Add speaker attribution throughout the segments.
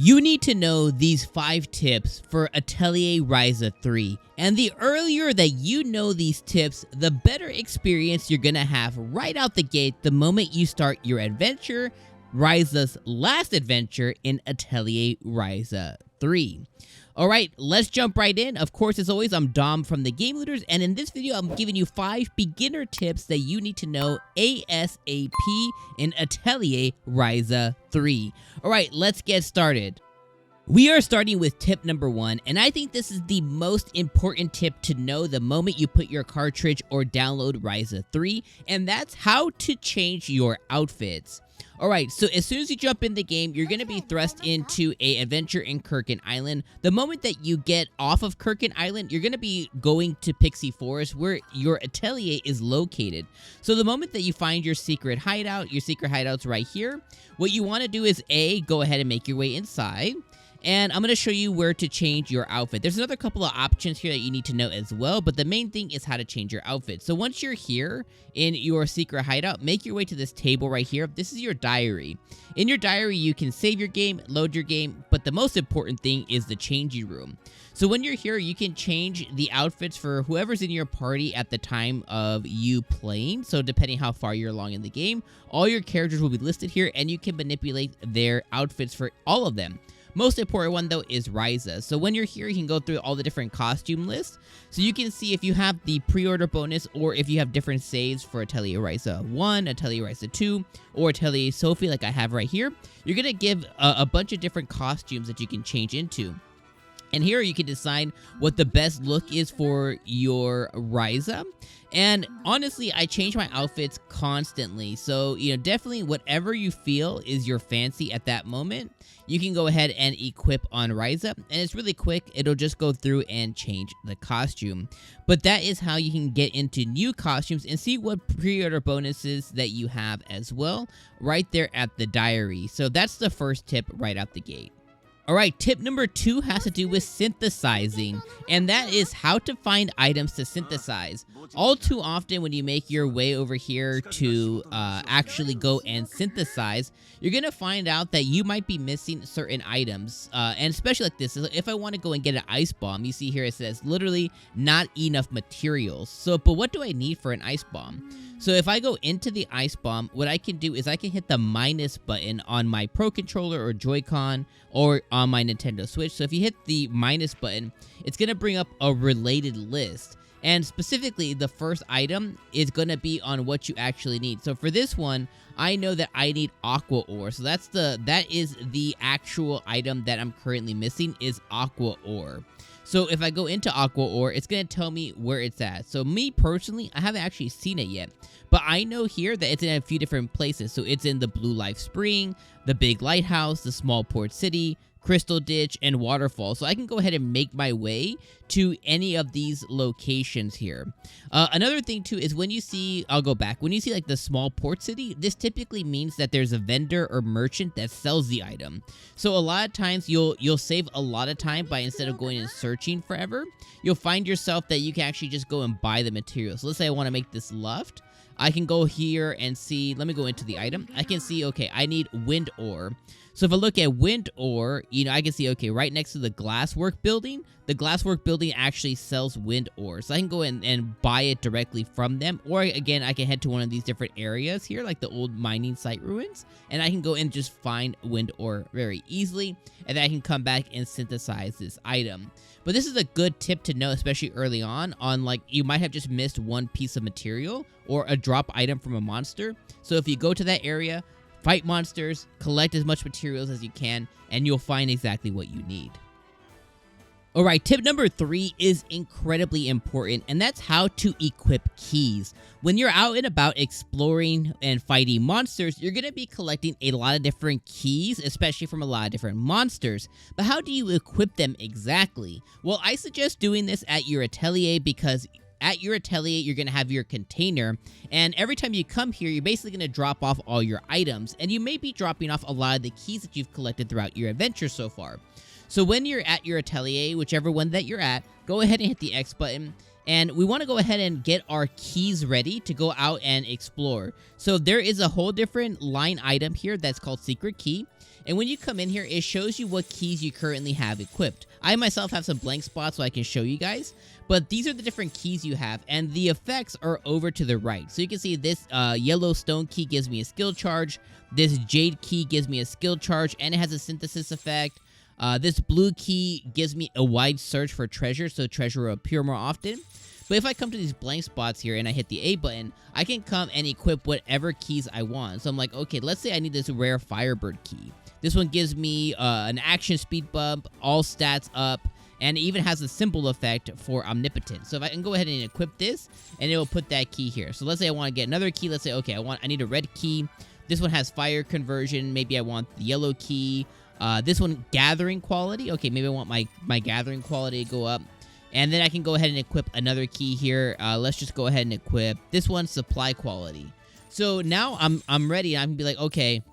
Speaker 1: You need to know these 5 tips for Atelier Ryza 3, and the earlier that you know these tips, the better experience you're gonna have right out the gate the moment you start your adventure, Ryza's last adventure in Atelier Ryza 3. Alright, let's jump right in. Of course, as always, I'm Dom from the Game Looters, and in this video, I'm giving you 5 beginner tips that you need to know ASAP in Atelier Ryza 3. Alright, let's get started. We are starting with tip number 1, and I think this is the most important tip to know the moment you put your cartridge or download Ryza 3, and that's how to change your outfits. Alright, so as soon as you jump in the game, you're going to be thrust into an adventure in Kirkin Island. The moment that you get off of Kirkin Island, you're going to be going to Pixie Forest, where your atelier is located. So the moment that you find your secret hideout's right here. What you want to do is go ahead and make your way inside. And I'm going to show you where to change your outfit. There's another couple of options here that you need to know as well, but the main thing is how to change your outfit. So once you're here in your secret hideout, make your way to this table right here. This is your diary. In your diary, you can save your game, load your game, but the most important thing is the changing room. So when you're here, you can change the outfits for whoever's in your party at the time of you playing. So depending how far you're along in the game, all your characters will be listed here, and you can manipulate their outfits for all of them. Most important one, though, is Ryza. So when you're here, you can go through all the different costume lists. So you can see if you have the pre-order bonus or if you have different saves for Atelier Ryza 1, Atelier Ryza 2, or Atelier Sophie like I have right here. You're going to give a bunch of different costumes that you can change into. And here you can decide what the best look is for your Ryza. And honestly, I change my outfits constantly. So, definitely whatever you feel is your fancy at that moment, you can go ahead and equip on Ryza. And it's really quick. It'll just go through and change the costume. But that is how you can get into new costumes and see what pre-order bonuses that you have as well right there at the diary. So that's the first tip right out the gate. Alright, tip number 2 has to do with synthesizing, and that is how to find items to synthesize. All too often when you make your way over here to actually go and synthesize, you're going to find out that you might be missing certain items, and especially like this. If I want to go and get an ice bomb, you see here it says literally not enough materials. So, but what do I need for an ice bomb? So if I go into the ice bomb, what I can do is I can hit the minus button on my Pro Controller or Joy-Con or on my Nintendo Switch. So if you hit the minus button, it's going to bring up a related list. And specifically, the first item is going to be on what you actually need. So for this one, I know that I need aqua ore. So that is the actual item that I'm currently missing is aqua ore. So if I go into aqua ore, it's going to tell me where it's at. So me personally, I haven't actually seen it yet. But I know here that it's in a few different places. So it's in the Blue Life Spring, the Big Lighthouse, the Small Port City, Crystal Ditch, and Waterfall. So I can go ahead and make my way to any of these locations here. Another thing too is when you see, I'll go back, when you see like the Small Port City, this typically means that there's a vendor or merchant that sells the item. So a lot of times you'll save a lot of time by, instead of going and searching forever, you'll find yourself that you can actually just go and buy the materials. So let's say I want to make this luft. I can go here and see, let me go into the item. I can see, okay, I need wind ore. So if I look at wind ore, I can see, okay, right next to the glasswork building, the glasswork building actually sells wind ore. So I can go in and buy it directly from them. Or again, I can head to one of these different areas here, like the old mining site ruins, and I can go and just find wind ore very easily. And then I can come back and synthesize this item. But this is a good tip to know, especially early on like you might have just missed one piece of material or a drop item from a monster. So if you go to that area, fight monsters, collect as much materials as you can, and you'll find exactly what you need. Alright, tip number 3 is incredibly important, and that's how to equip keys. When you're out and about exploring and fighting monsters, you're going to be collecting a lot of different keys, especially from a lot of different monsters. But how do you equip them exactly? Well, I suggest doing this at your atelier, because at your atelier, you're going to have your container, and every time you come here, you're basically going to drop off all your items, and you may be dropping off a lot of the keys that you've collected throughout your adventure so far. So when you're at your atelier, whichever one that you're at, go ahead and hit the X button, and we want to go ahead and get our keys ready to go out and explore. So there is a whole different line item here that's called Secret Key, And when you come in here, it shows you what keys you currently have equipped. I myself have some blank spots so I can show you guys, but these are the different keys you have, and the effects are over to the right. So you can see this yellow stone key gives me a skill charge, this jade key gives me a skill charge, and it has a synthesis effect. This blue key gives me a wide search for treasure, so treasure will appear more often. But if I come to these blank spots here and I hit the A button, I can come and equip whatever keys I want. So I'm like, okay, let's say I need this rare Firebird key. This one gives me an action speed bump, all stats up, and it even has a symbol effect for omnipotence. So if I can go ahead and equip this, and it will put that key here. So let's say I want to get another key. Let's say, okay, I need a red key. This one has fire conversion. Maybe I want the yellow key. This one, gathering quality. Okay, maybe I want my gathering quality to go up. And then I can go ahead and equip another key here. Let's just go ahead and equip this one, supply quality. So now I'm ready. I can be like, okay,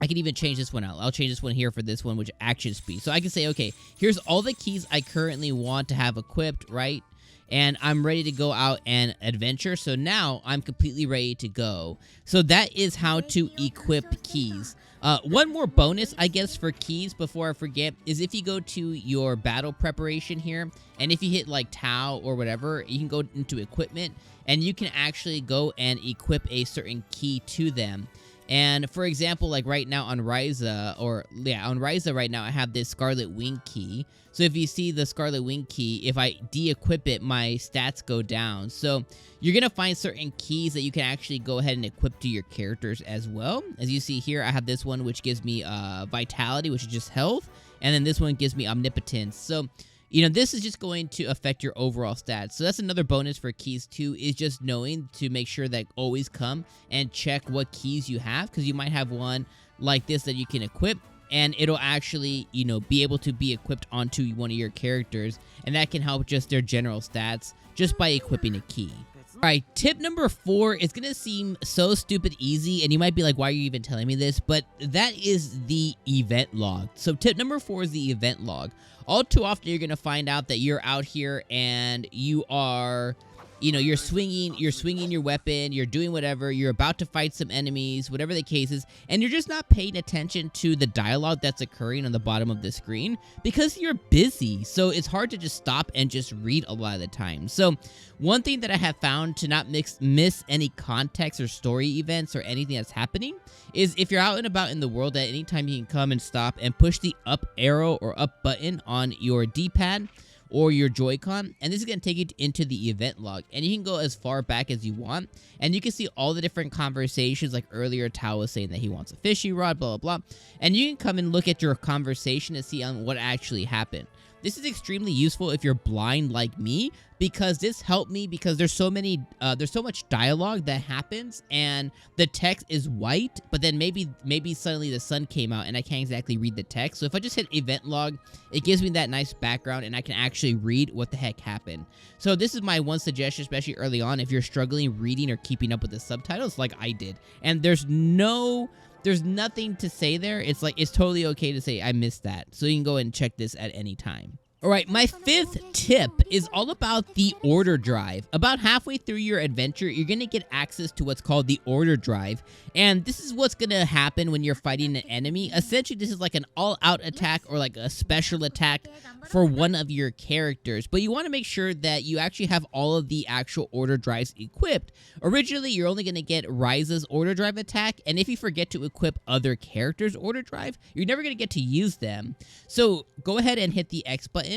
Speaker 1: I can even change this one out. I'll change this one here for this one, which is action speed. So I can say, okay, here's all the keys I currently want to have equipped, right? And I'm ready to go out and adventure. So now I'm completely ready to go. So that is how to equip keys. One more bonus, I guess, for keys before I forget is if you go to your battle preparation here, and if you hit like Tau or whatever, you can go into equipment, and you can actually go and equip a certain key to them. And for example, like right now on Ryza, on Ryza right now, I have this Scarlet Wing key. So if you see the Scarlet Wing key, if I de-equip it, my stats go down. So you're going to find certain keys that you can actually go ahead and equip to your characters as well. As you see here, I have this one, which gives me Vitality, which is just health. And then this one gives me Omnipotence. So, you know, this is just going to affect your overall stats. So that's another bonus for keys too, is just knowing to make sure that always come and check what keys you have, because you might have one like this that you can equip, and it'll actually, you know, be able to be equipped onto one of your characters, and that can help just their general stats just by equipping a key. All right, tip number 4 is going to seem so stupid easy, and you might be like, why are you even telling me this? But that is the event log. So tip number 4 is the event log. All too often, you're going to find out that you're out here and you are, you know, you're swinging your weapon, you're doing whatever, you're about to fight some enemies, whatever the case is, and you're just not paying attention to the dialogue that's occurring on the bottom of the screen because you're busy. So it's hard to just stop and just read a lot of the time. So one thing that I have found to not miss any context or story events or anything that's happening is if you're out and about in the world at any time, you can come and stop and push the up arrow or up button on your D-pad or your Joy-Con, and this is going to take you into the event log, and you can go as far back as you want, and you can see all the different conversations. Like earlier, Tao was saying that he wants a fishing rod, blah, blah, blah, and you can come and look at your conversation and see on what actually happened. This is extremely useful if you're blind like me, because this helped me because there's so much dialogue that happens and the text is white, but then maybe suddenly the sun came out and I can't exactly read the text. So if I just hit event log, it gives me that nice background and I can actually read what the heck happened. So this is my one suggestion, especially early on, if you're struggling reading or keeping up with the subtitles like I did. And there's nothing to say there. It's like, it's totally okay to say, I missed that. So you can go and check this at any time. All right, my 5th tip is all about the order drive. About halfway through your adventure, you're going to get access to what's called the order drive. And this is what's going to happen when you're fighting an enemy. Essentially, this is like an all-out attack or like a special attack for one of your characters. But you want to make sure that you actually have all of the actual order drives equipped. Originally, you're only going to get Ryza's order drive attack. And if you forget to equip other characters' order drive, you're never going to get to use them. So go ahead and hit the X button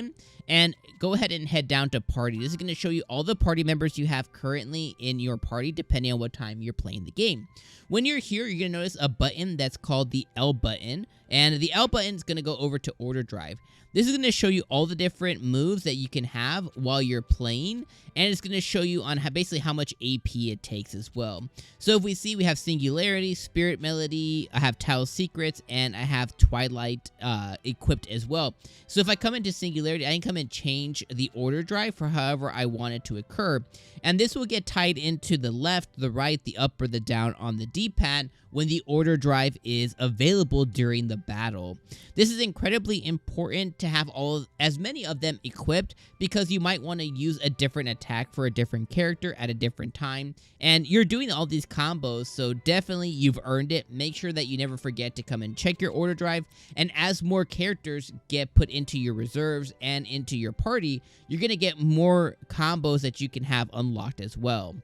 Speaker 1: and go ahead and head down to party. This is going to show you all the party members you have currently in your party, depending on what time you're playing the game. When you're here, you're going to notice a button that's called the L button, and the L button is going to go over to order drive. This is going to show you all the different moves that you can have while you're playing, and it's going to show you on basically how much AP it takes as well. So if we see, we have Singularity, Spirit Melody, I have Tao's Secrets, and I have Twilight equipped as well. So if I come into Singularity, I can come and change the order drive for however I want it to occur. And this will get tied into the left, the right, the up, or the down on the D-pad when the order drive is available during the the battle. This is incredibly important to have as many of them equipped, because you might want to use a different attack for a different character at a different time, and you're doing all these combos, so definitely you've earned it. Make sure that you never forget to come and check your order drive, and as more characters get put into your reserves and into your party, you're going to get more combos that you can have unlocked as well.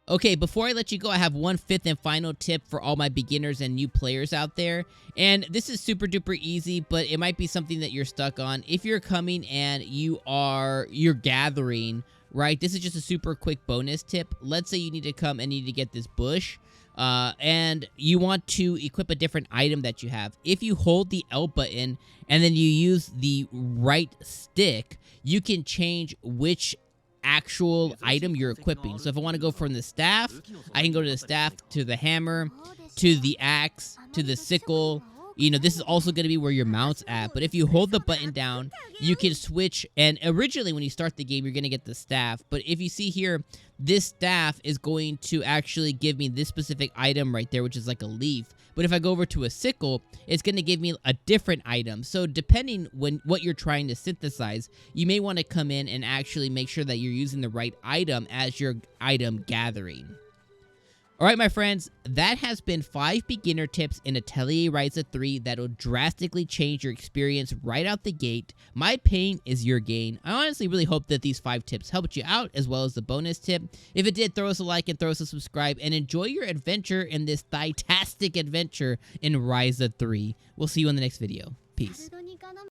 Speaker 1: Okay, before I let you go, I have one fifth and final tip for all my beginners and new players out there. And this is super duper easy, but it might be something that you're stuck on. If you're coming and you're gathering, right? This is just a super quick bonus tip. Let's say you need to come and you need to get this bush. And you want to equip a different item that you have. If you hold the L button and then you use the right stick, you can change which actual item you're equipping. So if I want to go from the staff, I can go to the staff, to the hammer, to the axe, to the sickle. You know, this is also going to be where your mount's at. But if you hold the button down, you can switch. And originally, when you start the game, you're going to get the staff. But if you see here, this staff is going to actually give me this specific item right there, which is like a leaf. But if I go over to a sickle, it's going to give me a different item. So depending what you're trying to synthesize, you may want to come in and actually make sure that you're using the right item as your item gathering. Alright my friends, that has been 5 beginner tips in Atelier Ryza 3 that'll drastically change your experience right out the gate. My pain is your gain. I honestly really hope that these 5 tips helped you out, as well as the bonus tip. If it did, throw us a like and throw us a subscribe, and enjoy your adventure in this fantastic adventure in Ryza 3. We'll see you in the next video. Peace.